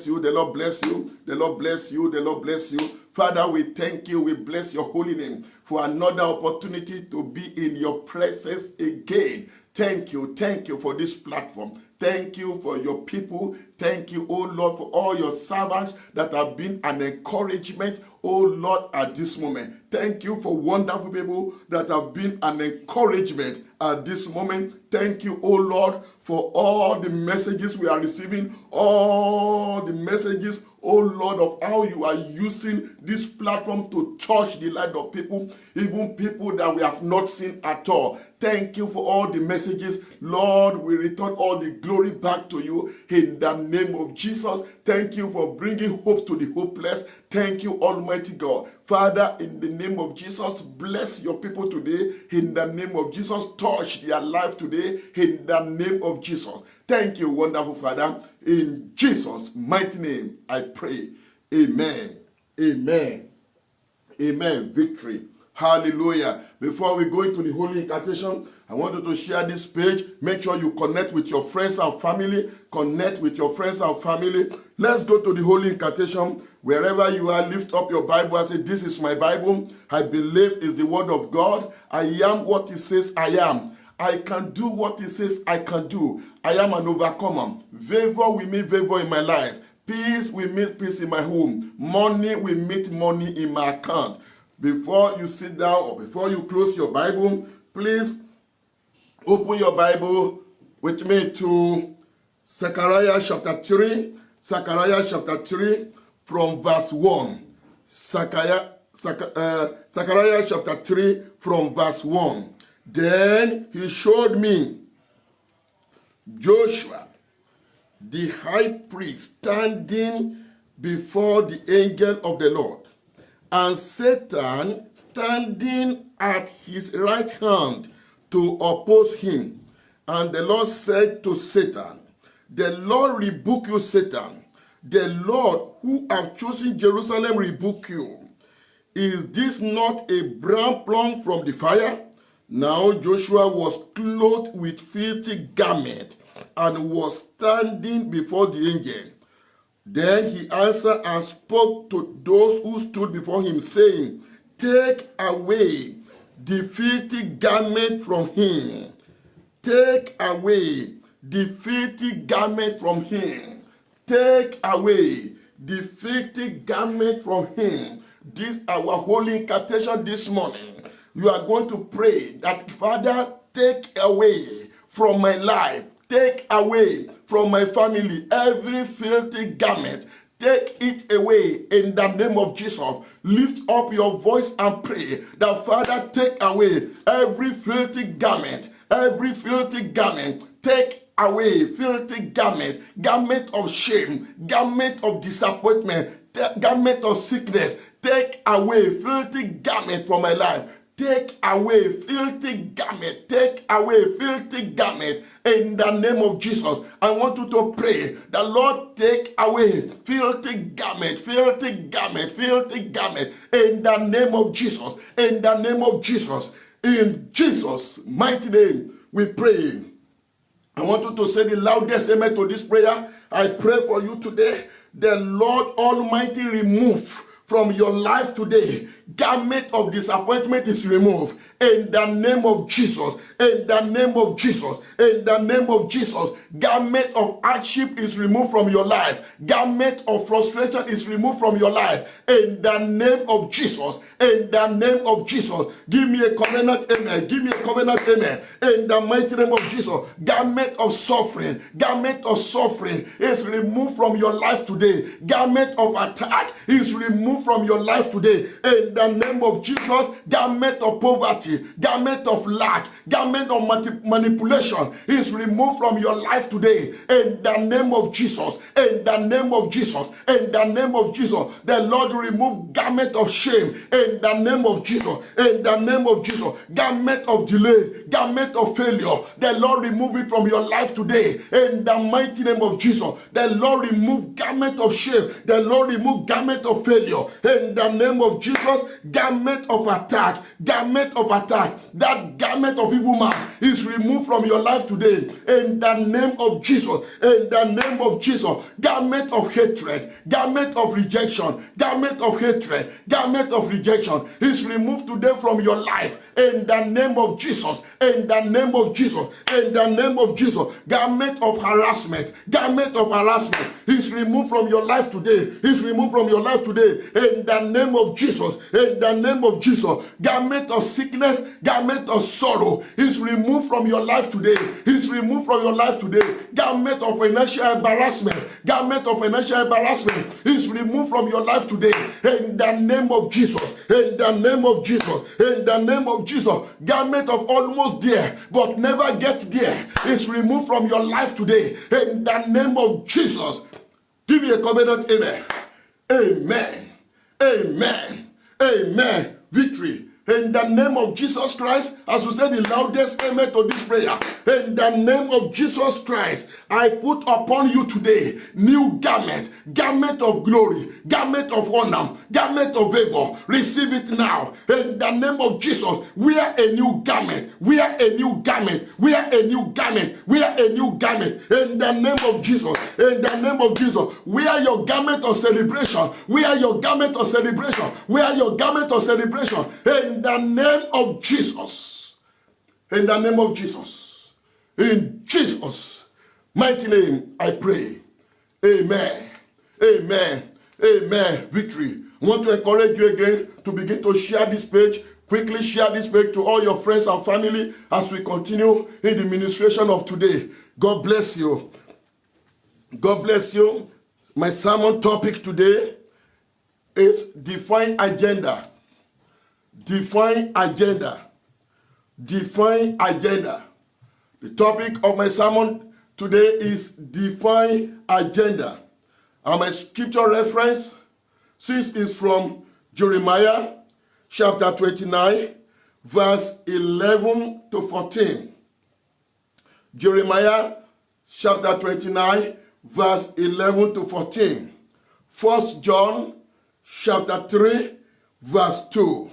you, the Lord bless you, the Lord bless you, the Lord bless you. Father, we thank you, we bless your holy name for another opportunity to be in your presence again. Thank you for this platform. Thank you for your people. Thank you, oh Lord, for all your servants that have been an encouragement, oh Lord, at this moment. Thank you for wonderful people that have been an encouragement at this moment. Thank you, oh Lord, for all the messages we are receiving, all the messages, oh Lord, of how you are using this platform to touch the life of people, even people that we have not seen at all. Thank you for all the messages. Lord, we return all the glory back to you in the name of Jesus. Thank you for bringing hope to the hopeless. Thank you, Almighty God. Father, in the name of Jesus, bless your people today. In the name of Jesus, touch their life today. In the name of Jesus. Thank you, wonderful Father. In Jesus' mighty name, I pray. Amen. Amen. Amen. Victory. Hallelujah. Before we go into the Holy Incantation, I want you to share this page. Make sure you connect with your friends and family. Connect with your friends and family. Let's go to the Holy Incantation. Wherever you are, lift up your Bible and say, this is my Bible. I believe is the word of God. I am what it says I am. I can do what it says I can do. I am an overcomer. Favor will meet favor in my life. Peace will meet peace in my home. Money will meet money in my account. Before you sit down or before you close your Bible, please open your Bible with me to Zechariah chapter 3. Zechariah chapter 3 from verse 1. Zechariah chapter 3 from verse 1. Then he showed me Joshua, the high priest, standing before the angel of the Lord, and Satan standing at his right hand to oppose him. And the Lord said to Satan, the Lord rebuke you, Satan. The Lord who have chosen Jerusalem rebuke you. Is this not a brand plucked from the fire? Now Joshua was clothed with filthy garment and was standing before the angel. Then he answered and spoke to those who stood before him, saying, take away the filthy garment from him. Take away the filthy garment from him. Take away the filthy garment from him. This is our holy incantation this morning. You are going to pray that, Father, take away from my life, take away from my family every filthy garment. Take it away in the name of Jesus. Lift up your voice and pray that, Father, take away every filthy garment, every filthy garment. Take away filthy garment, garment of shame, garment of disappointment, garment of sickness. Take away filthy garment from my life. Take away filthy garment. Take away filthy garment in the name of Jesus. I want you to pray the Lord, take away filthy garment, filthy garment, filthy garment in the name of Jesus. In the name of Jesus. In Jesus' mighty name we pray. I want you to say the loudest amen to this prayer. I pray for you today. The Lord Almighty remove from your life today, garment of disappointment is removed in the name of Jesus. In the name of Jesus. In the name of Jesus. Garment of hardship is removed from your life. Garment of frustration is removed from your life in the name of Jesus. In the name of Jesus. Give me a covenant amen. Give me a covenant amen. In the mighty name of Jesus. Garment of suffering is removed from your life today. Garment of attack is removed from your life today. In the name of Jesus. Garment of poverty, garment of lack, garment of manipulation is removed from your life today. In the name of Jesus. In the name of Jesus. In the name of Jesus. The Lord remove garment of shame. In the name of Jesus. In the name of Jesus. Garment of delay, garment of failure. The Lord remove it from your life today. In the mighty name of Jesus. The Lord remove garment of shame. The Lord remove garment of failure. In the name of Jesus, garment of attack, garment of attack, that garment of evil man is removed from your life today. In the name of Jesus, in the name of Jesus, garment of hatred, garment of rejection, garment of hatred, garment of rejection is removed today from your life. In the name of Jesus, in the name of Jesus, in the name of Jesus, garment of harassment is removed from your life today. Is removed from your life today. In the name of Jesus, in the name of Jesus, garment of sickness, garment of sorrow is removed from your life today. Is removed from your life today. Garment of financial embarrassment, garment of financial embarrassment is removed from your life today. In the name of Jesus, in the name of Jesus, in the name of Jesus, garment of almost there but never get there is removed from your life today. In the name of Jesus. Give me a covenant amen. Amen. Amen. Amen. Victory. In the name of Jesus Christ, as we say the loudest amen to this prayer, in the name of Jesus Christ, I put upon you today new garment, garment of glory, garment of honor, garment of favor. Receive it now. In the name of Jesus, wear a new garment, wear a new garment, wear a new garment, wear a new garment. In the name of Jesus, in the name of Jesus, wear your garment of celebration, wear your garment of celebration, wear your garment of celebration. In the name of Jesus. In the name of Jesus. In Jesus' mighty name, I pray. Amen. Amen. Amen. Victory. I want to encourage you again to begin to share this page. Quickly share this page to all your friends and family as we continue in the ministration of today. God bless you. God bless you. My sermon topic today is Define Agenda. Define agenda. Define agenda. The topic of my sermon today is Define agenda. And my scripture reference, since is from Jeremiah chapter 29, verse 11 to 14. Jeremiah chapter 29, verse 11 to 14. 1 John chapter 3, verse 2.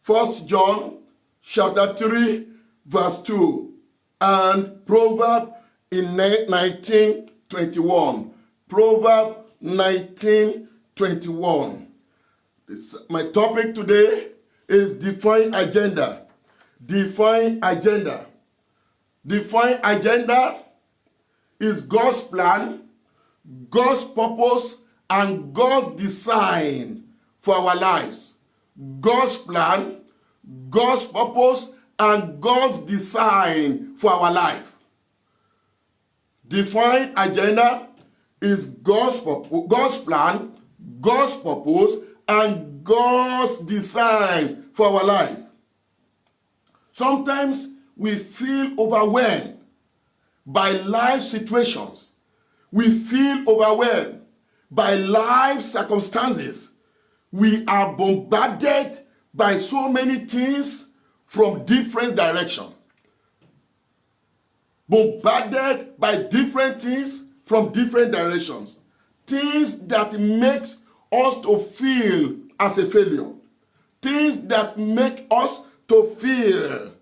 1 John chapter 3, verse 2, and Proverb in 19:21. Proverb 19:21. My topic today is Define Agenda. Define Agenda. Define Agenda is God's plan, God's purpose, and God's design for our lives. God's plan, God's purpose, and God's design for our life. Define agenda is God's plan, God's purpose, and God's design for our life. Sometimes we feel overwhelmed by life situations. We feel overwhelmed by life circumstances. We are bombarded by so many things from different directions. Bombarded by different things from different directions. Things that make us to feel as a failure. Things that make us to feel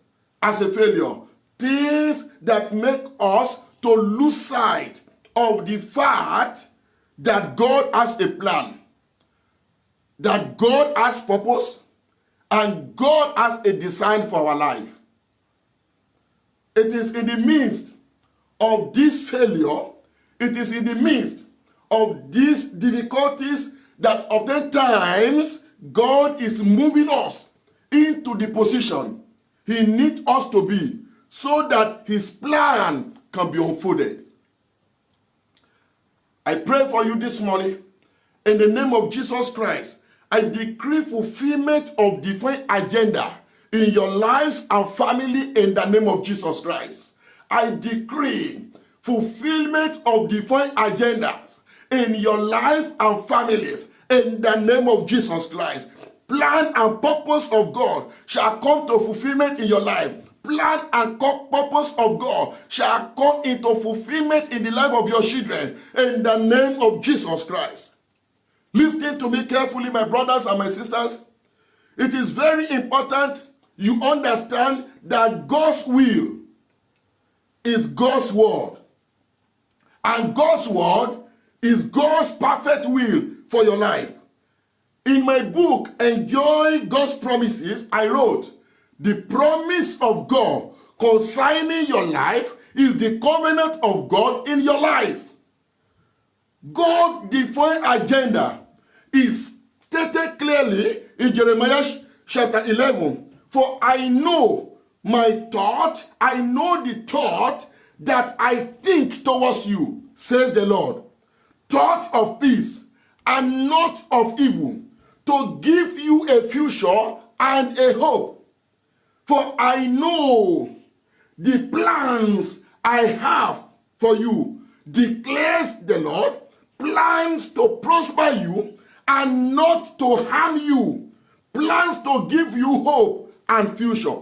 as a failure. Things that make us to lose sight of the fact that God has a plan, that God has purpose, and God has a design for our life. It is in the midst of this failure, it is in the midst of these difficulties that oftentimes God is moving us into the position He needs us to be so that His plan can be unfolded. I pray for you this morning in the name of Jesus Christ. I decree fulfillment of divine agenda in your lives and family in the name of Jesus Christ. I decree fulfillment of divine agendas in your life and families in the name of Jesus Christ. Plan and purpose of God shall come to fulfillment in your life. Plan and purpose of God shall come into fulfillment in the life of your children in the name of Jesus Christ. Listen to me carefully, my brothers and my sisters. It is very important you understand that God's will is God's word. And God's word is God's perfect will for your life. In my book, Enjoy God's Promises, I wrote, the promise of God concerning your life is the covenant of God in your life. God's defined agenda is stated clearly in Jeremiah chapter 11. For I know the thought that I think towards you, says the Lord. Thought of peace and not of evil, to give you a future and a hope. For I know the plans I have for you, declares the Lord, plans to prosper you and not to harm you, plans to give you hope and future.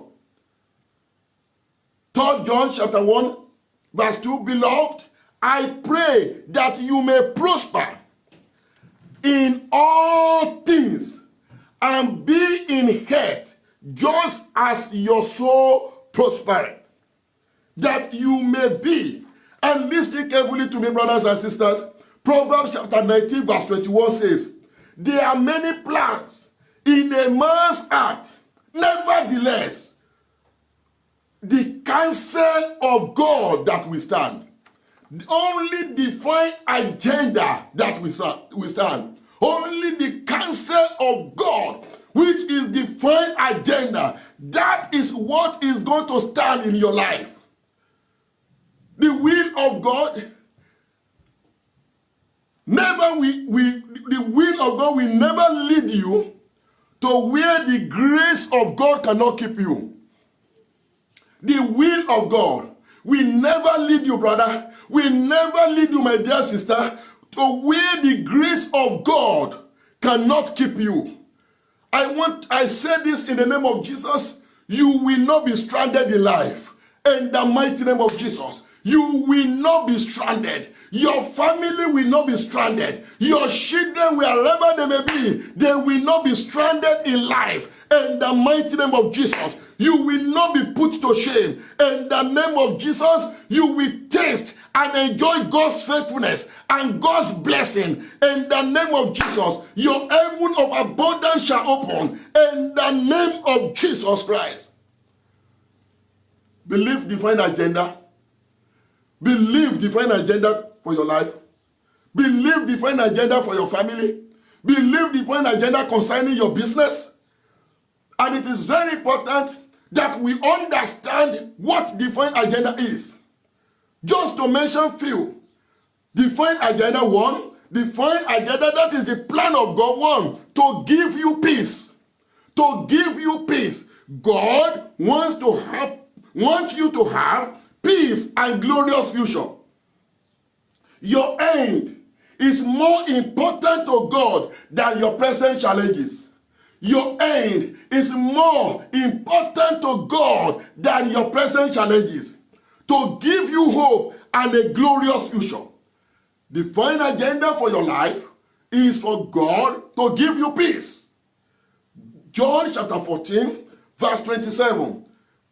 3 John chapter 1, verse 2, beloved, I pray that you may prosper in all things and be in health, just as your soul prospereth, that you may be. And listen carefully to me, brothers and sisters. Proverbs chapter 19, verse 21 says, there are many plans in a man's heart, nevertheless, the counsel of God that we stand. Only divine agenda that we stand. Only the counsel of God, which is divine agenda, that is what is going to stand in your life. The will of God, the will of God will never lead you to where the grace of God cannot keep you. The will of God will never lead you, brother, will never lead you, my dear sister, to where the grace of God cannot keep you. I say this in the name of Jesus. You will not be stranded in life. In the mighty name of Jesus. You will not be stranded. Your family will not be stranded. Your children, wherever they may be, they will not be stranded in life. In the mighty name of Jesus, you will not be put to shame. In the name of Jesus, you will taste and enjoy God's faithfulness and God's blessing. In the name of Jesus, your heaven of abundance shall open. In the name of Jesus Christ. Believe divine agenda. Believe divine agenda for your life. Believe divine agenda for your family. Believe divine agenda concerning your business. And it is very important that we understand what divine agenda is. Just to mention few. Divine agenda 1, divine agenda, that is the plan of God. 1, to give you peace. To give you peace. God wants you to have peace and glorious future. Your end is more important to God than your present challenges. Your end is more important to God than your present challenges. To give you hope and a glorious future. The final agenda for your life is for God to give you peace. John chapter 14, verse 27.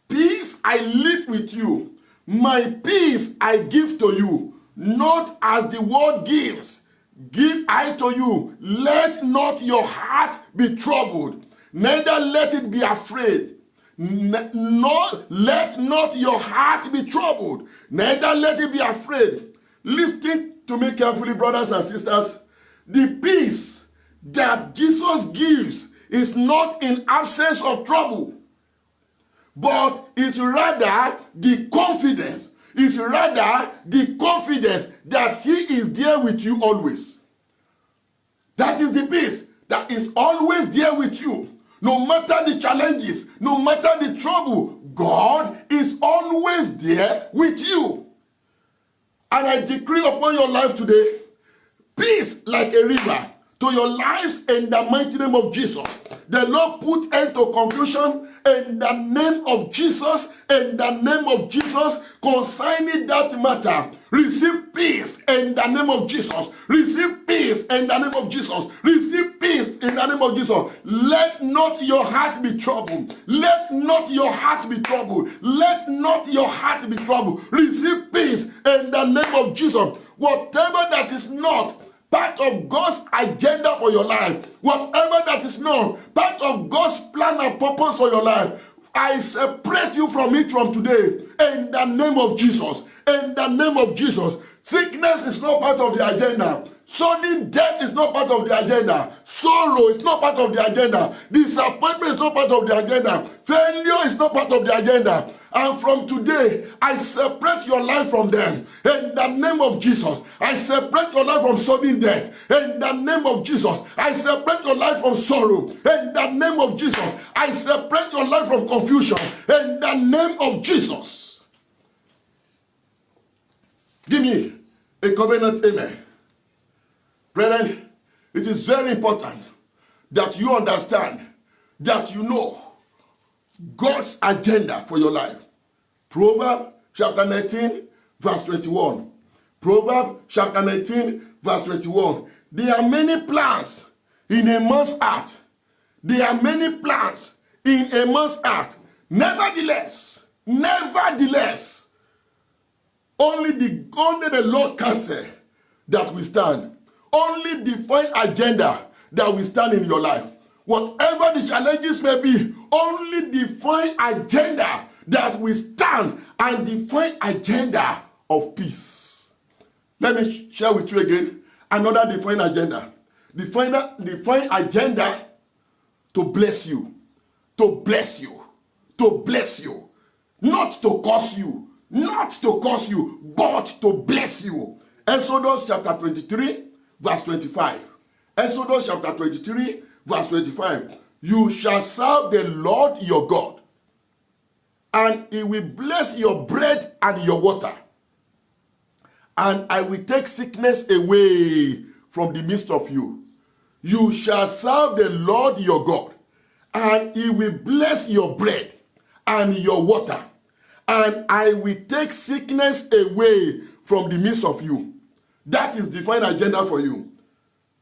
Peace I leave with you. My peace I give to you, not as the world gives, give I to you. Let not your heart be troubled, neither let it be afraid. Let not your heart be troubled, neither let it be afraid. Listen to me carefully, brothers and sisters. The peace that Jesus gives is not in absence of trouble, but it's rather the confidence. It's rather the confidence that he is there with you always. That is the peace that is always there with you. No matter the challenges, no matter the trouble, God is always there with you. And I decree upon your life today, peace like a river to your lives in the mighty name of Jesus. The Lord put end to confusion in the name of Jesus. In the name of Jesus, concerning that matter, receive peace in the name of Jesus. Receive peace in the name of Jesus. Receive peace in the name of Jesus. Let not your heart be troubled. Let not your heart be troubled. Let not your heart be troubled. Receive peace in the name of Jesus. Whatever that is not part of God's agenda for your life, whatever that is not part of God's plan and purpose for your life, I separate you from it from today in the name of Jesus. In the name of Jesus. Sickness is not part of the agenda. Sudden death is not part of the agenda. Sorrow is not part of the agenda. Disappointment is not part of the agenda. Failure is not part of the agenda. And from today, I separate your life from them. In the name of Jesus, I separate your life from sudden death. In the name of Jesus, I separate your life from sorrow. In the name of Jesus, I separate your life from confusion. In the name of Jesus. Give me a covenant amen. Brethren, it is very important that you understand, that you know God's agenda for your life. Proverbs chapter 19, verse 21. Proverbs chapter 19, verse 21. There are many plans in a man's heart. There are many plans in a man's heart. Nevertheless, only the Lord can say that we stand. Only divine agenda that will stand in your life. Whatever the challenges may be, only divine agenda that will stand, and divine agenda of peace. Let me share with you again another divine agenda. Divine agenda to bless you. To bless you. To bless you. Not to curse you. Not to curse you, but to bless you. Exodus chapter 23. Verse 25. Exodus chapter 23, verse 25. You shall serve the Lord your God, and he will bless your bread and your water. And I will take sickness away from the midst of you. You shall serve the Lord your God, and he will bless your bread and your water. And I will take sickness away from the midst of you. That is divine agenda for you.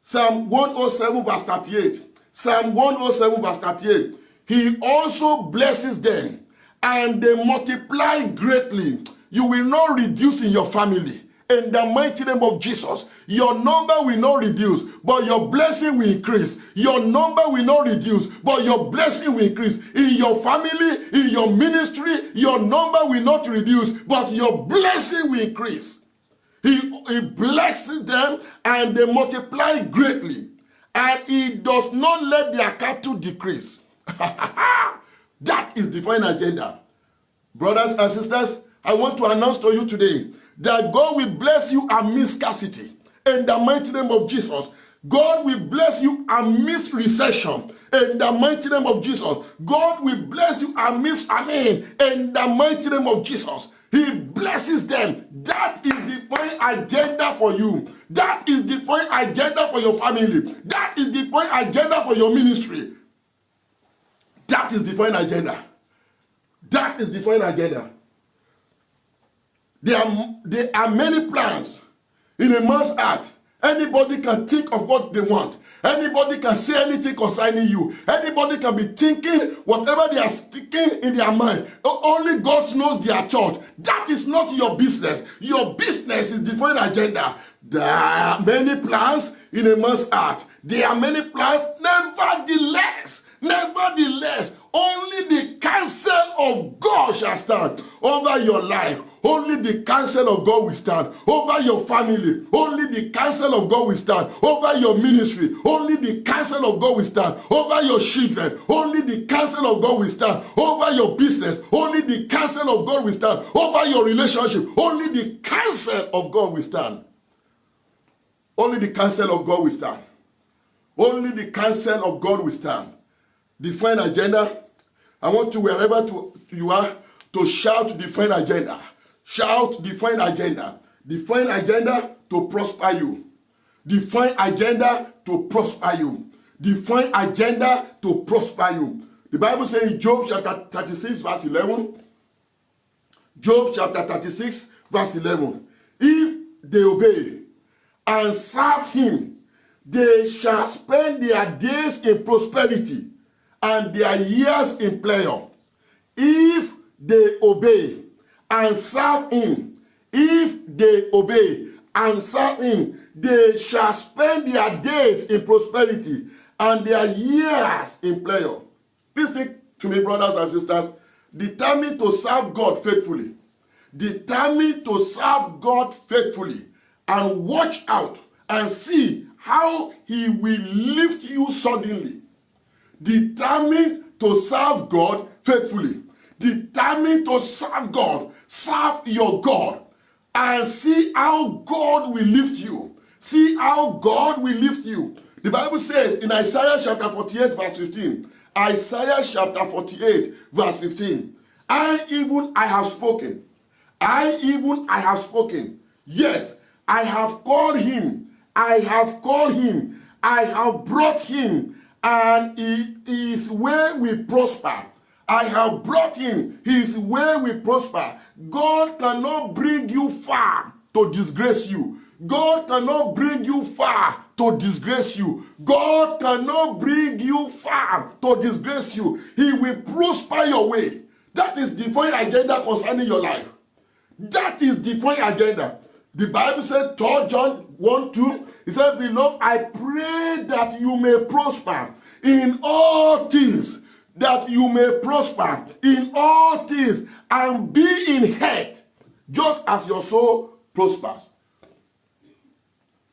Psalm 107 verse 38. Psalm 107 verse 38. He also blesses them, and they multiply greatly. You will not reduce in your family. In the mighty name of Jesus, your number will not reduce, but your blessing will increase. Your number will not reduce, but your blessing will increase. In your family, in your ministry, your number will not reduce, but your blessing will increase. He blesses them, and they multiply greatly. And he does not let their cattle decrease. That is divine agenda. Brothers and sisters, I want to announce to you today that God will bless you amidst scarcity. In the mighty name of Jesus. God will bless you amidst recession. In the mighty name of Jesus. God will bless you amidst famine. In the mighty name of Jesus. He blesses them. That is divine agenda for you. That is divine agenda for your family. That is divine agenda for your ministry. That is divine agenda. That is divine agenda. There are many plans in a man's heart. Anybody can think of what they want. Anybody can say anything concerning you. Anybody can be thinking whatever they are thinking in their mind. Only God knows their thought. That is not your business. Your business is divine agenda. There are many plans in a man's heart. There are many plans. Nevertheless, only the counsel of God shall stand over your life. Only the counsel of God will stand over your family. Only the counsel of God will stand over your ministry. Only the counsel of God will stand over your children. Only the counsel of God will stand over your business. Only the counsel of God will stand over your relationship. Only the counsel of God will stand. Only the counsel of God will stand. Only the counsel of God will stand. Divine agenda. I want you, wherever you are, to shout divine agenda. Shout divine agenda. Divine agenda to prosper you. Divine agenda to prosper you. divine agenda to prosper you. The Bible says in Job chapter 36 verse 11, Job chapter 36 verse 11, if they obey and serve him, they shall spend their days in prosperity and their years in pleasure. If they obey and serve him, if they obey and serve him, they shall spend their days in prosperity and their years in pleasure. Listen to me, brothers and sisters. Determined to serve God faithfully. Determined to serve God faithfully. And watch out and see how he will lift you suddenly. Determined to serve God faithfully. Determined to serve God. Serve your God. And see how God will lift you. See how God will lift you. The Bible says in Isaiah chapter 48 verse 15. Isaiah chapter 48 verse 15. I have spoken. I have spoken. Yes, I have called him. I have called him. I have brought him. And he is where we prosper. I have brought him. He is where we prosper. God cannot bring you far to disgrace you. God cannot bring you far to disgrace you. God cannot bring you far to disgrace you. He will prosper your way. That is divine agenda concerning your life. That is divine agenda. The Bible says, 3 John 1:2, it says, beloved, I pray that you may prosper in all things, that you may prosper in all things and be in health, just as your soul prospers.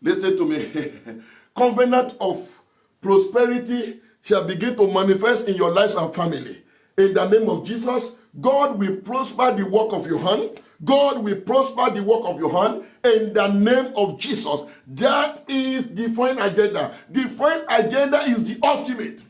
Listen to me. Covenant of prosperity shall begin to manifest in your lives and family. In the name of Jesus, God will prosper the work of your hand. God will prosper the work of your hand in the name of Jesus. That is divine agenda. Divine agenda is the ultimate.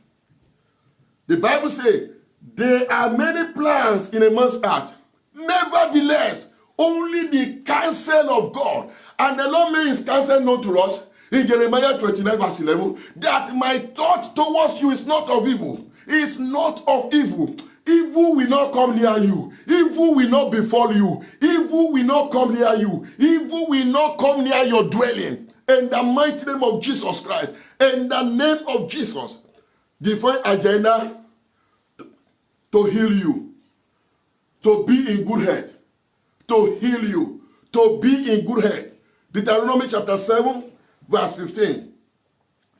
The Bible says, there are many plans in a man's heart. Nevertheless, only the counsel of God. And the Lord made his counsel known to us in Jeremiah 29 verse 11, that my thought towards you is not of evil. It's not of evil. Evil will not come near you. Evil will not befall you. Evil will not come near you. Evil will not come near your dwelling. In the mighty name of Jesus Christ. In the name of Jesus. Divine agenda to heal you. To be in good health. To heal you. To be in good health. Deuteronomy chapter 7 verse 15.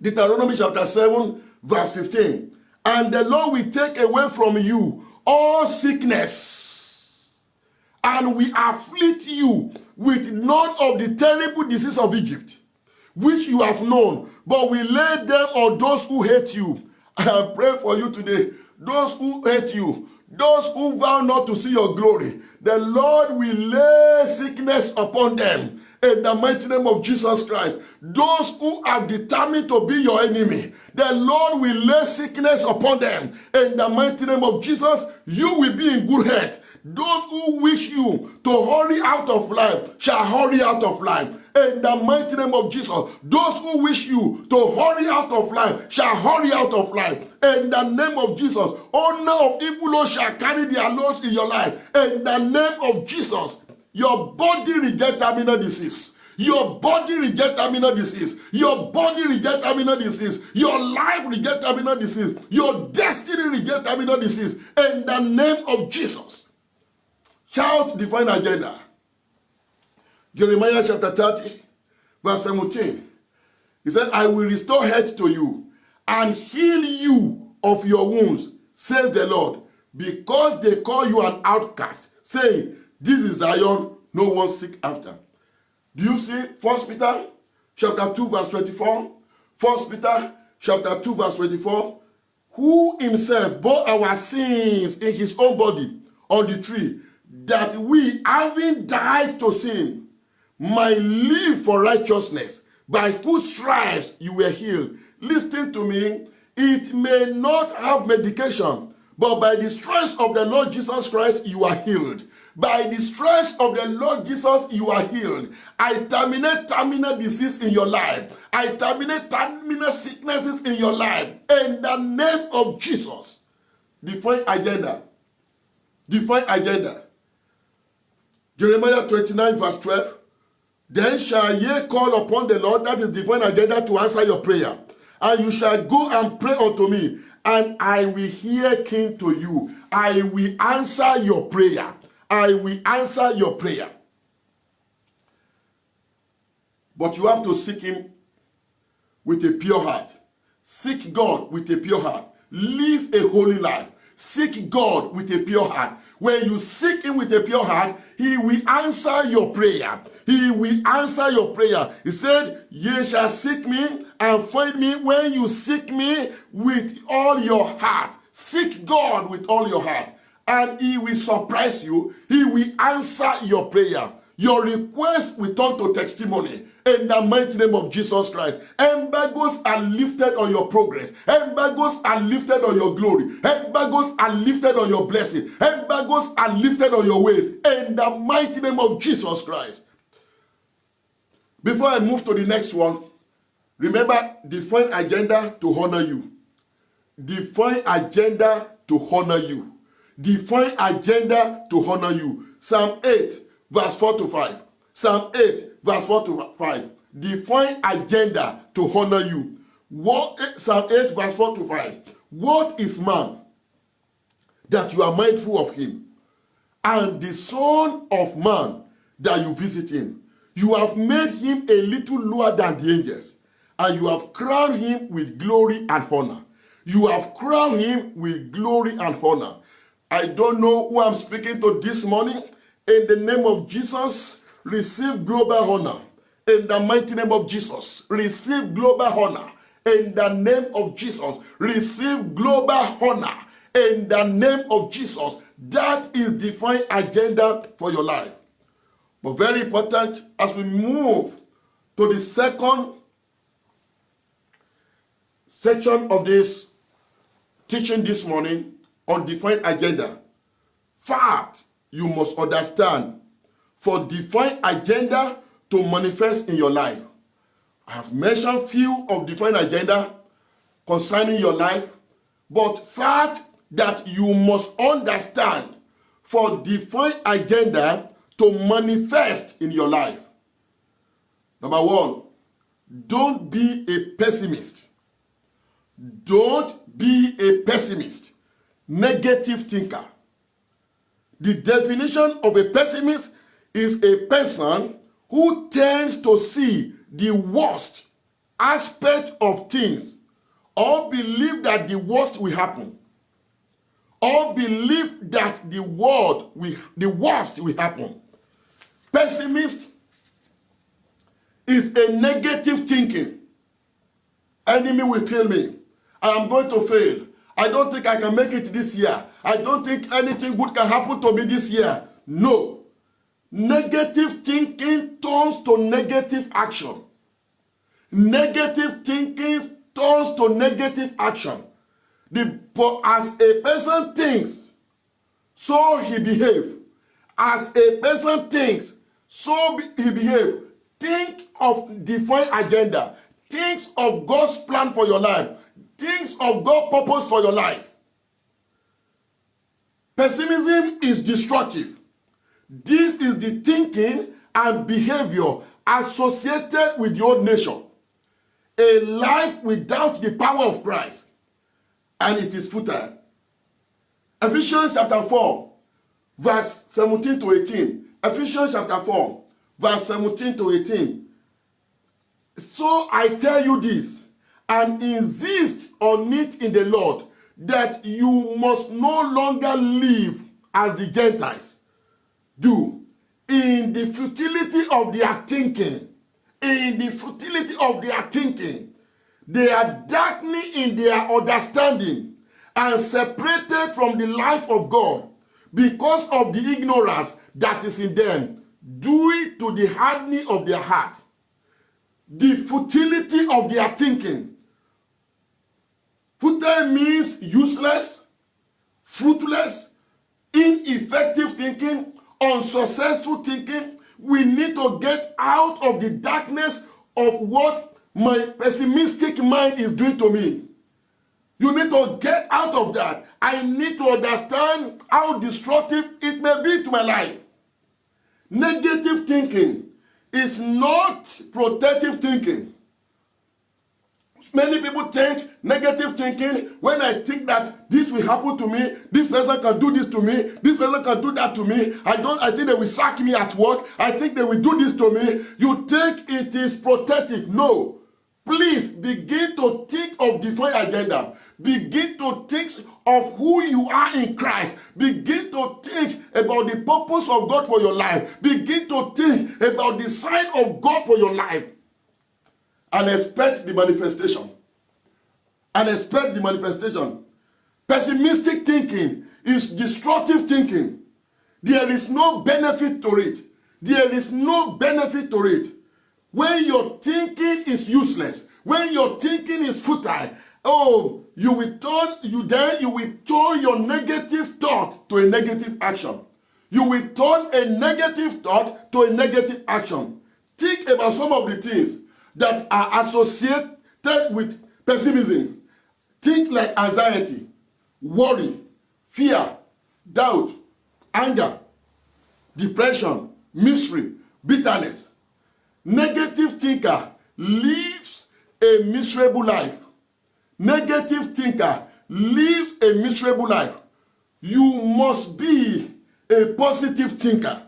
Deuteronomy chapter 7 verse 15. And the Lord will take away from you all sickness, and will afflict you with none of the terrible disease of Egypt, which you have known, but will lay them on those who hate you. I pray for you today, those who hate you, those who vow not to see your glory, the Lord will lay sickness upon them. In the mighty name of Jesus Christ, those who are determined to be your enemy, the Lord will lay sickness upon them. In the mighty name of Jesus, you will be in good health. Those who wish you to hurry out of life shall hurry out of life. In the mighty name of Jesus, those who wish you to hurry out of life shall hurry out of life. In the name of Jesus, honor of evil loads shall carry their loads in your life. In the name of Jesus, your body reject terminal disease. Your body reject terminal disease. Your body reject terminal disease. Your life reject terminal disease. Your destiny reject terminal disease. In the name of Jesus. Shout divine agenda. Jeremiah chapter 30, verse 17. He said, I will restore health to you and heal you of your wounds, says the Lord, because they call you an outcast, saying, this is Zion, no one seek after. Do you see 1 Peter chapter 2 verse 24? 1 Peter chapter 2 verse 24. Who himself bore our sins in his own body on the tree, that we, having died to sin, might live for righteousness, by whose stripes you were healed. Listen to me. It may not have medication, But by the stripes of the Lord Jesus Christ, you are healed. By the stripes of the Lord Jesus, you are healed. I terminate terminal disease in your life. I terminate terminal sicknesses in your life. In the name of Jesus. Divine agenda. Divine agenda. Jeremiah 29 verse 12. Then shall ye call upon the Lord, that is divine agenda, to answer your prayer. And you shall go and pray unto me, and I will hearken to you. I will answer your prayer. I will answer your prayer. But you have to seek him with a pure heart. Seek God with a pure heart. Live a holy life. Seek God with a pure heart. When you seek him with a pure heart, he will answer your prayer. He will answer your prayer. He said, ye shall seek me and find me when you seek me with all your heart. Seek God with all your heart, and he will surprise you. He will answer your prayer. Your request will turn to testimony in the mighty name of Jesus Christ. Embargoes are lifted on your progress. Embargoes are lifted on your glory. Embargoes are lifted on your blessing. Embargoes are lifted on your ways in the mighty name of Jesus Christ. Before I move to the next one, remember, divine agenda to honor you. Divine agenda to honor you. Divine agenda to honor you. Psalm 8 verse 4 to 5. Psalm 8 verse 4 to 5. Divine agenda to honor you. Psalm 8 verse 4 to 5. What is man that you are mindful of him, and the son of man that you visit him? You have made him a little lower than the angels, and you have crowned him with glory and honor. You have crowned him with glory and honor. I don't know who I'm speaking to this morning. In the name of Jesus, receive global honor. In the mighty name of Jesus, receive global honor. In the name of Jesus, receive global honor. In the name of Jesus, that is divine agenda for your life. But very important, as we move to the second section of this teaching this morning on divine agenda. Fact, you must understand, for divine agenda to manifest in your life. I have mentioned few of divine agenda concerning your life, but fact that you must understand for divine agenda to manifest in your life. Number one, don't be a pessimist. Don't be a pessimist, negative thinker. The definition of a pessimist is a person who tends to see the worst aspect of things, or believe that the worst will happen, or believe that the worst will happen. Pessimist is a negative thinking. Enemy will kill me. I am going to fail. I don't think I can make it this year. I don't think anything good can happen to me this year. No. Negative thinking turns to negative action. Negative thinking turns to negative action. As a person thinks, so he behaves. As a person thinks, so he behaves. Think of divine agenda. Think of God's plan for your life. Think of God's purpose for your life. Pessimism is destructive. This is the thinking and behavior associated with the old nature. A life without the power of Christ, and it is futile. Ephesians chapter 4, verse 17 to 18. Ephesians chapter 4, verse 17 to 18. So I tell you this, and insist on it in the Lord, that you must no longer live as the Gentiles do, in the futility of their thinking. In the futility of their thinking. They are darkening in their understanding and separated from the life of God because of the ignorance that is in them, due to the hardening of their heart. The futility of their thinking. Futile means useless, fruitless, ineffective thinking, unsuccessful thinking. We need to get out of the darkness of what my pessimistic mind is doing to me. You need to get out of that. I need to understand how destructive it may be to my life. Negative thinking is not protective thinking. Many people think negative thinking, when I think that this will happen to me, this person can do this to me, this person can do that to me, I think they will sack me at work, I think they will do this to me. You think it is protective. No. Please begin to think of divine agenda. Begin to think of who you are in Christ. Begin to think about the purpose of God for your life. Begin to think about the sign of God for your life. And expect the manifestation. And expect the manifestation. Pessimistic thinking is destructive thinking. There is no benefit to it. There is no benefit to it. When your thinking is useless, when your thinking is futile, you will turn your negative thought to a negative action. You will turn a negative thought to a negative action. Think about some of the things that are associated with pessimism. Think like anxiety, worry, fear, doubt, anger, depression, misery, bitterness. Negative thinker lives a miserable life. Negative thinker lives a miserable life. You must be a positive thinker.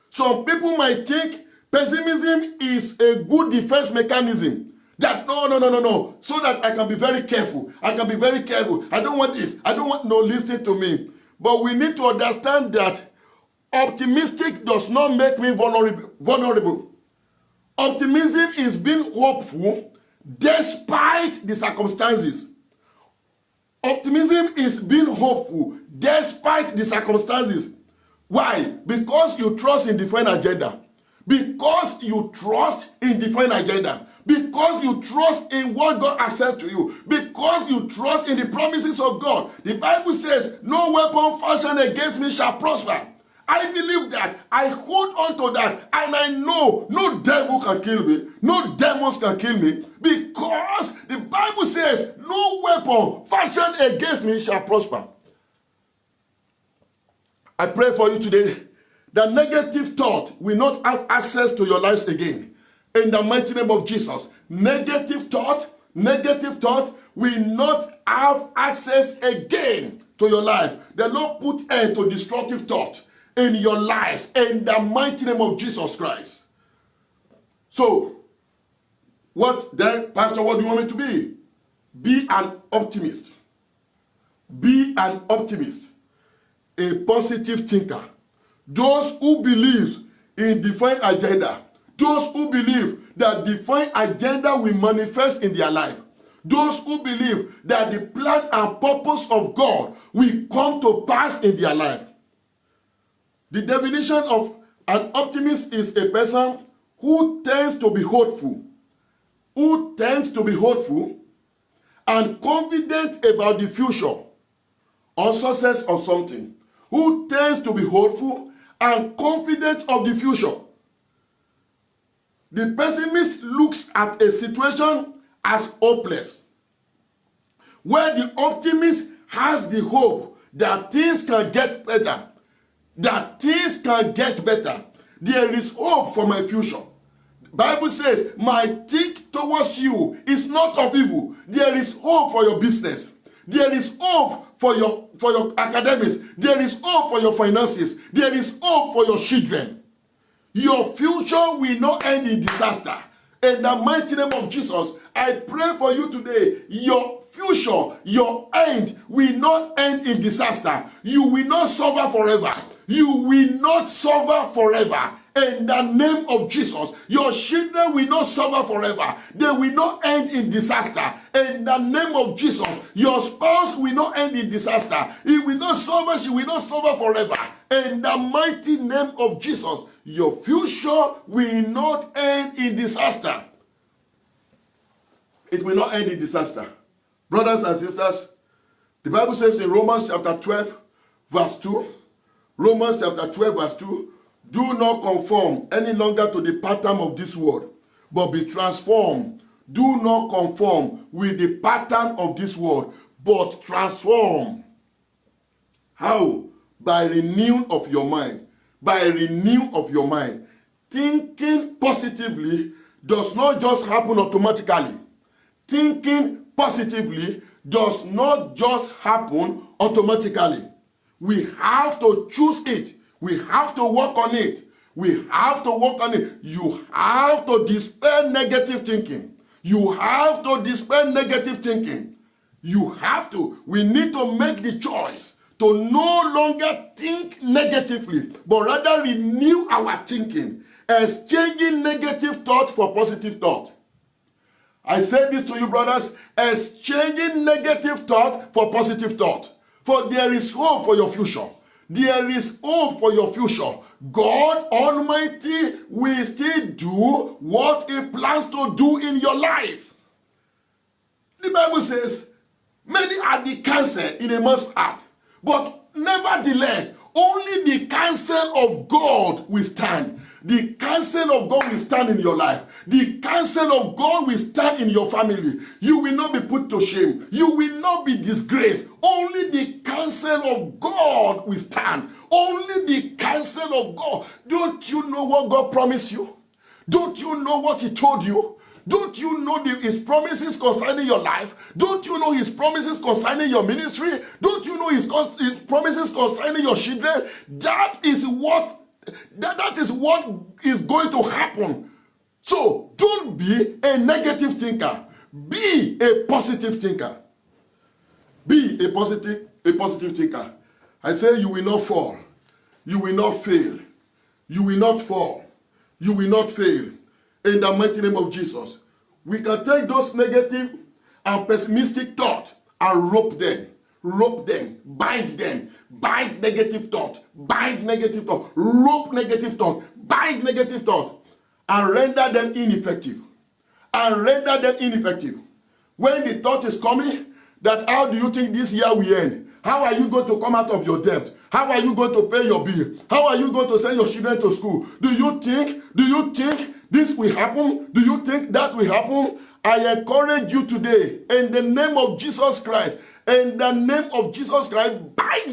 Some people might think pessimism is a good defense mechanism. That no, so that I can be very careful. I can be very careful. I don't want this. I don't want no listening to me. But we need to understand that optimistic does not make me vulnerable. Optimism is being hopeful despite the circumstances. Optimism is being hopeful despite the circumstances. Why? Because you trust in divine agenda. Because you trust in divine agenda. Because you trust in what God has said to you. Because you trust in the promises of God. The Bible says, no weapon fashioned against me shall prosper. I believe that. I hold on to that. And I know no devil can kill me. No demons can kill me. Because the Bible says, no weapon fashioned against me shall prosper. I pray for you today that negative thought will not have access to your lives again. In the mighty name of Jesus. Negative thought will not have access again to your life. The Lord put end to destructive thought in your lives in the mighty name of Jesus Christ. So, what then, Pastor, what do you want me to be? Be an optimist. Be an optimist. A positive thinker. Those who believe in divine agenda. Those who believe that divine agenda will manifest in their life. Those who believe that the plan and purpose of God will come to pass in their life. The definition of an optimist is a person who tends to be hopeful. Who tends to be hopeful and confident about the future or success of something. Who tends to be hopeful and confident of the future. The pessimist looks at a situation as hopeless, where the optimist has the hope that things can get better. That things can get better. There is hope for my future. The Bible says, my think towards you is not of evil. There is hope for your business. There is hope for your academics. There is hope for your finances. There is hope for your children. Your future will not end in disaster. In the mighty name of Jesus, I pray for you today. Your future, your end will not end in disaster. You will not suffer forever. You will not suffer forever. In the name of Jesus, your children will not suffer forever. They will not end in disaster. In the name of Jesus, your spouse will not end in disaster. He will not suffer. She will not suffer forever. In the mighty name of Jesus, your future will not end in disaster. It will not end in disaster. Brothers and sisters, The Bible says in Romans chapter 12, verse 2, Romans chapter 12, verse 2, do not conform any longer to the pattern of this world, but be transformed. Do not conform with the pattern of this world, but transform. How? By renewing of your mind. By renewing of your mind. Thinking positively does not just happen automatically. Thinking positively does not just happen automatically. We have to choose it. We have to work on it. We have to work on it. You have to dispel negative thinking. You have to dispel negative thinking. You have to. We need to make the choice to no longer think negatively, but rather renew our thinking, exchanging negative thought for positive thought. I say this to you, brothers, exchanging negative thought for positive thought. For there is hope for your future. There is hope for your future. God Almighty will still do what He plans to do in your life. The Bible says, many are the counsel in a man's heart, but nevertheless, only the counsel of God will stand. The counsel of God will stand in your life. The counsel of God will stand in your family. You will not be put to shame. You will not be disgraced. Only the counsel of God will stand. Only the counsel of God. Don't you know what God promised you? Don't you know what He told you? Don't you know His promises concerning your life? Don't you know His promises concerning your ministry? Don't you know His promises concerning your children? That is what is going to happen. So don't be a negative thinker. Be a positive thinker. Be a positive thinker. I say you will not fall. You will not fail. You will not fall. You will not fail. In the mighty name of Jesus. We can take those negative and pessimistic thoughts and rope them, bind negative thought, bind negative thought, rope negative thought, bind negative thought, and render them ineffective. When the thought is coming, that how do you think this year will end? How are you going to come out of your debt? How are you going to pay your bill? How are you going to send your children to school? Do you think this will happen? Do you think that will happen? I encourage you today, in the name of Jesus Christ, bind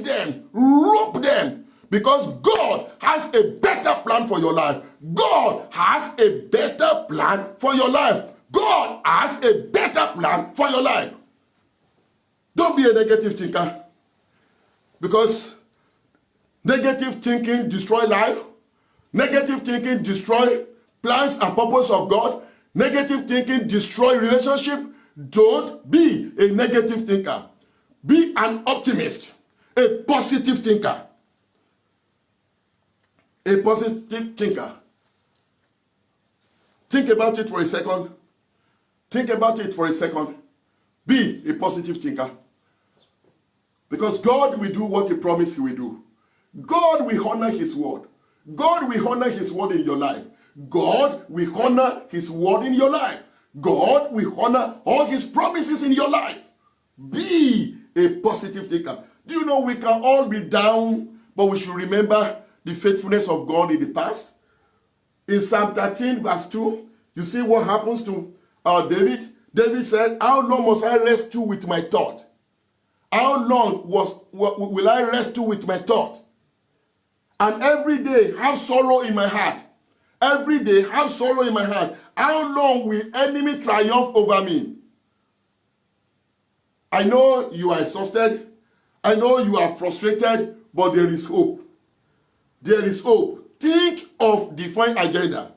them, rope them, because God has a better plan for your life. God has a better plan for your life. God has a better plan for your life. Don't be a negative thinker, because negative thinking destroys life. Negative thinking destroys plans and purpose of God. Negative thinking destroys relationship. Don't be a negative thinker. Be an optimist, a positive thinker. A positive thinker. Think about it for a second. Be a positive thinker. Because God will do what He promised He will do. God will honor His word. God will honor His word in your life. God will honor His word in your life. God will honor all His promises in your life. Be a positive thinker. Do you know we can all be down, but we should remember the faithfulness of God in the past? In Psalm 13 verse 2, you see what happens to David? David said, how long must I wrestle with my thought? How long will I wrestle with my thought? And every day have sorrow in my heart. Every day have sorrow in my heart. How long will enemy triumph over me? I know you are exhausted. I know you are frustrated, but there is hope. There is hope. Think of divine agenda.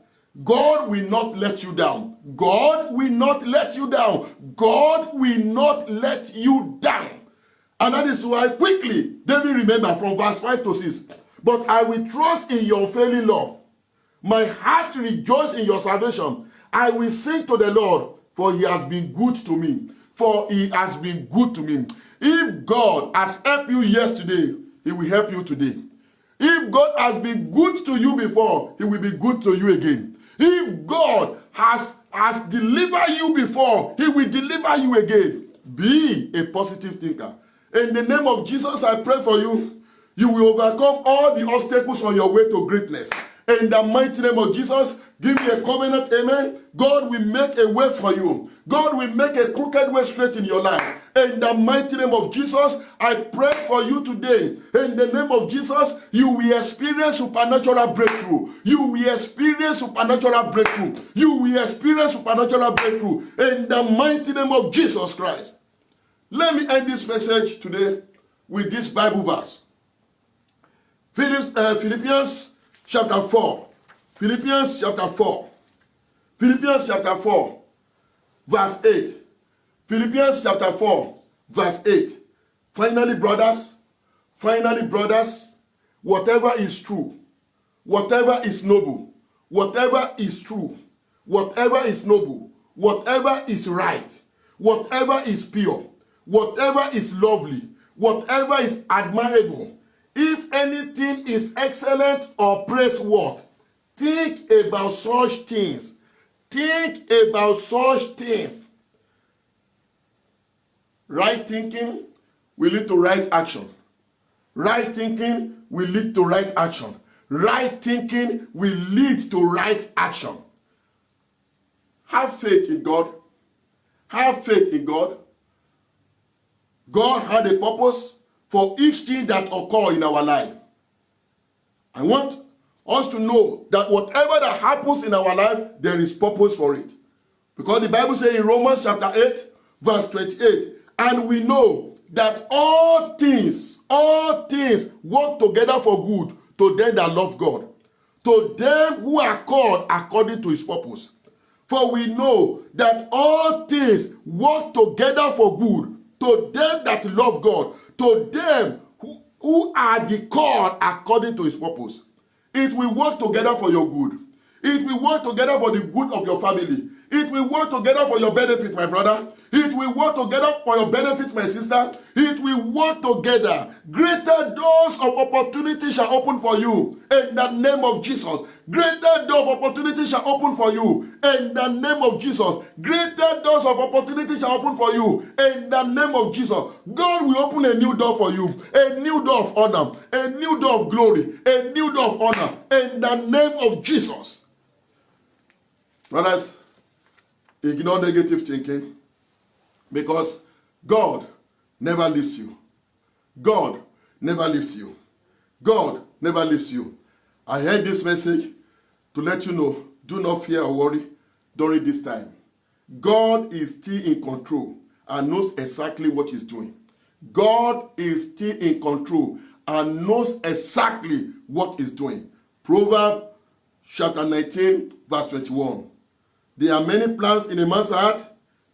God will not let you down. God will not let you down. God will not let you down. And that is why quickly, David remember from verse 5 to 6. But I will trust in your unfailing love. My heart rejoices in your salvation. I will sing to the Lord, for He has been good to me. For He has been good to me. If God has helped you yesterday, He will help you today. If God has been good to you before, He will be good to you again. If God has delivered you before, He will deliver you again. Be a positive thinker. In the name of Jesus, I pray for you. You will overcome all the obstacles on your way to greatness. In the mighty name of Jesus, give me a covenant, amen. God will make a way for you. God will make a crooked way straight in your life. In the mighty name of Jesus, I pray for you today. In the name of Jesus, you will experience supernatural breakthrough. You will experience supernatural breakthrough. You will experience supernatural breakthrough. In the mighty name of Jesus Christ. Let me end this message today with this Bible verse. Philippians chapter 4. Philippians chapter 4. Philippians chapter 4, verse 8. Philippians chapter 4, verse 8. Finally, brothers, whatever is true, whatever is noble, whatever is true, whatever is noble, whatever is right, whatever is pure, whatever is lovely, whatever is admirable, if anything is excellent or praiseworthy, think about such things. Think about such things. Right thinking will lead to right action. Right thinking will lead to right action. Right thinking will lead to right action. Have faith in God. Have faith in God. God had a purpose for each thing that occurs in our life. I want us to know that whatever that happens in our life, there is purpose for it. Because the Bible says in Romans chapter 8, verse 28, and we know that all things work together for good to them that love God, to them who are called according to his purpose. For we know that all things work together for good to them that love God, to them who are the called according to his purpose. It will work together for your good. It will work together for the good of your family. It will work together for your benefit, my brother. It will work together for your benefit, my sister. It will work together. Greater doors of opportunity shall open for you in the name of Jesus. Greater doors of opportunity shall open for you in the name of Jesus. Greater doors of opportunity shall open for you in the name of Jesus. God will open a new door for you, a new door of honor, a new door of glory, a new door of honor in the name of Jesus. Brothers, ignore negative thinking, because God never leaves you. God never leaves you. God never leaves you. I heard this message to let you know, do not fear or worry during this time. God is still in control and knows exactly what he's doing. God is still in control and knows exactly what he's doing. Proverbs chapter 19, verse 21. There are many plans in a man's heart,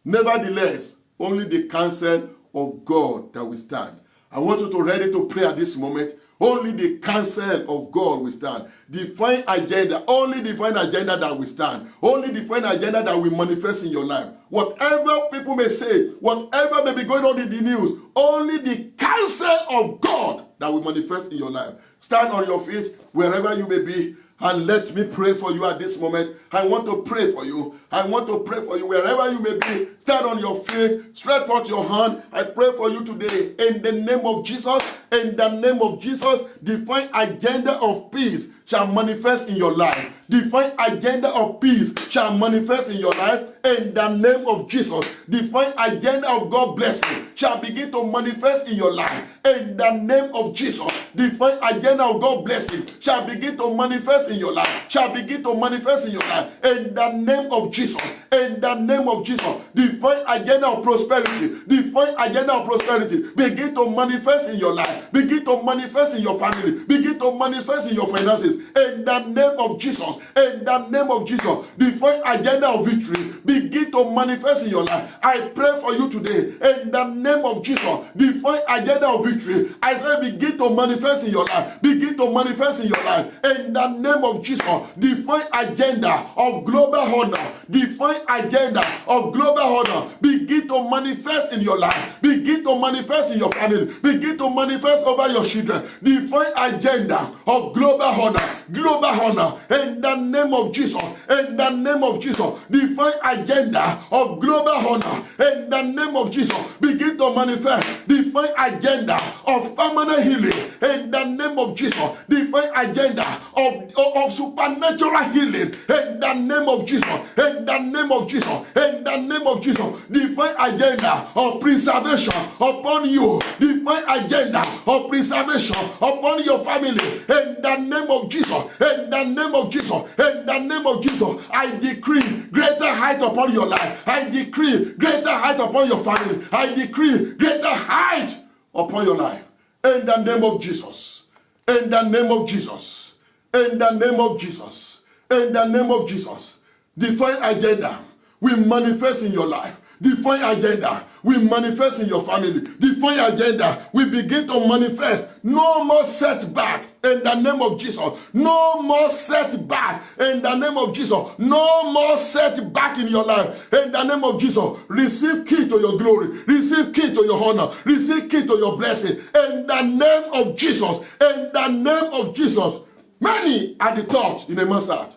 nevertheless, only the counsel of God that will stand. I want you to ready to pray at this moment. Only the counsel of God will stand. Divine agenda, only divine agenda that will stand. Only divine agenda that will manifest in your life. Whatever people may say, whatever may be going on in the news, only the counsel of God that will manifest in your life. Stand on your feet wherever you may be. And let me pray for you at this moment. I want to pray for you. I want to pray for you wherever you may be. Stand on your feet. Stretch forth your hand. I pray for you today. In the name of Jesus. In the name of Jesus. Divine agenda of peace shall manifest in your life. Divine agenda of peace shall manifest in your life. In the name of Jesus. Divine agenda of God blessing shall begin to manifest in your life. In the name of Jesus. Divine agenda of God blessing shall begin to manifest in your life. Shall begin to manifest in your life. In the name of Jesus. In the name of Jesus. Divine agenda of prosperity. Divine agenda of prosperity begin to manifest in your life. Begin to manifest in your family. Begin to manifest in your finances. In the name of Jesus. In the name of Jesus. Divine agenda of victory begin to manifest in your life. I pray for you today. In the name of Jesus. Divine agenda of victory. I say begin to manifest in your life. Begin to manifest in your life. In the name of Jesus. Divine agenda of global honor. Divine agenda of global honor begin to manifest in your life. Begin to manifest in your family. Begin to manifest manifest over your children. Divine agenda of global honor. Global honor. In the name of Jesus. In the name of Jesus. Divine agenda of global honor. In the name of Jesus. Begin to manifest. Divine agenda of permanent healing. In the name of Jesus. Divine agenda of supernatural healing. In the name of Jesus. In the name of Jesus. In the name of Jesus. Divine agenda of preservation upon you. Divine agenda of preservation upon your family. In the name of Jesus. In the name of Jesus. In the name of Jesus. I decree greater height upon your life. I decree greater height upon your family. I decree greater height upon your life. In the name of Jesus. In the name of Jesus. In the name of Jesus. In the name of Jesus. Divine agenda will manifest in your life. Divine agenda will manifest in your family. Divine agenda will begin to manifest. No more setback in the name of Jesus. No more setback in the name of Jesus. No more setback in your life in the name of Jesus. Receive key to your glory. Receive key to your honor. Receive key to your blessing in the name of Jesus. In the name of Jesus. Many are the thoughts in a man's heart,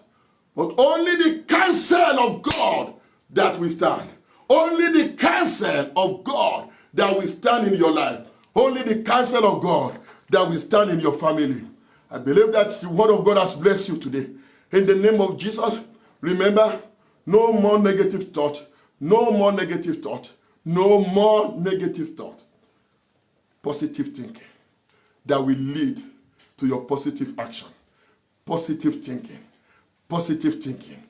but only the counsel of God that will stand. Only the counsel of God that will stand in your life. Only the counsel of God that will stand in your family. I believe that the word of God has blessed you today. In the name of Jesus, remember, no more negative thought. No more negative thought. No more negative thought. Positive thinking that will lead to your positive action. Positive thinking. Positive thinking.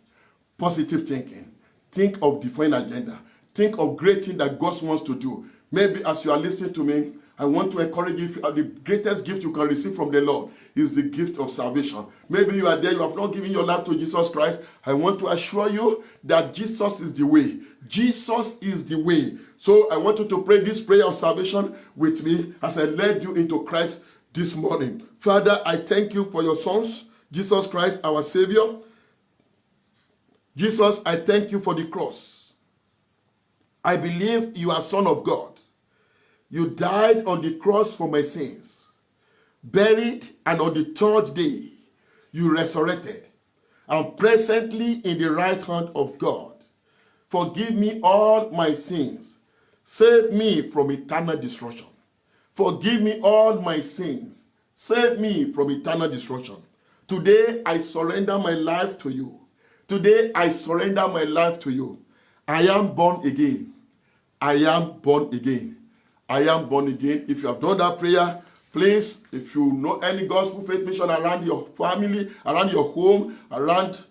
Positive thinking. Think of divine agenda. Think of great things that God wants to do. Maybe as you are listening to me, I want to encourage you. The greatest gift you can receive from the Lord is the gift of salvation. Maybe you are there, you have not given your life to Jesus Christ. I want to assure you that Jesus is the way. Jesus is the way. So I want you to pray this prayer of salvation with me as I led you into Christ this morning. Father, I thank you for your sons, Jesus Christ, our Savior. Jesus, I thank you for the cross. I believe you are Son of God. You died on the cross for my sins, buried, and on the third day, you resurrected, and presently in the right hand of God. Forgive me all my sins. Save me from eternal destruction. Forgive me all my sins. Save me from eternal destruction. Today, I surrender my life to you. Today, I surrender my life to you. I am born again. I am born again. I am born again. If you have done that prayer, please, if you know any gospel faith mission around your family, around your home, around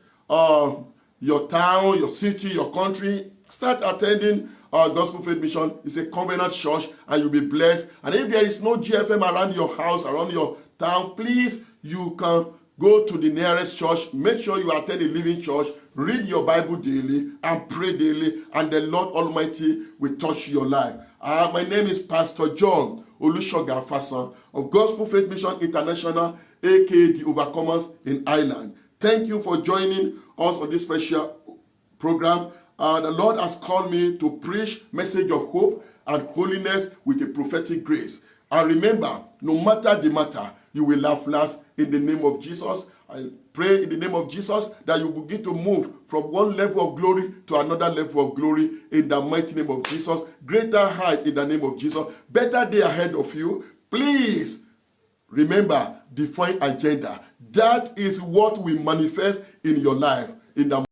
your town, your city, your country, start attending gospel faith mission. It's a covenant church and you'll be blessed. And if there is no GFM around your house, around your town, please, you can go to the nearest church. Make sure you attend a living church. Read your Bible daily and pray daily, and the Lord Almighty will touch your life. My name is Pastor John Olusoga Fasan of Gospel Faith Mission International, aka the Overcomers in Ireland. Thank you for joining us on this special program. The Lord has called me to preach message of hope and holiness with a prophetic grace. And remember, no matter the matter, you will laugh last in the name of Jesus. I pray in the name of Jesus that you begin to move from one level of glory to another level of glory in the mighty name of Jesus. Greater height in the name of Jesus. Better day ahead of you. Please remember, divine agenda. That is what will manifest in your life in the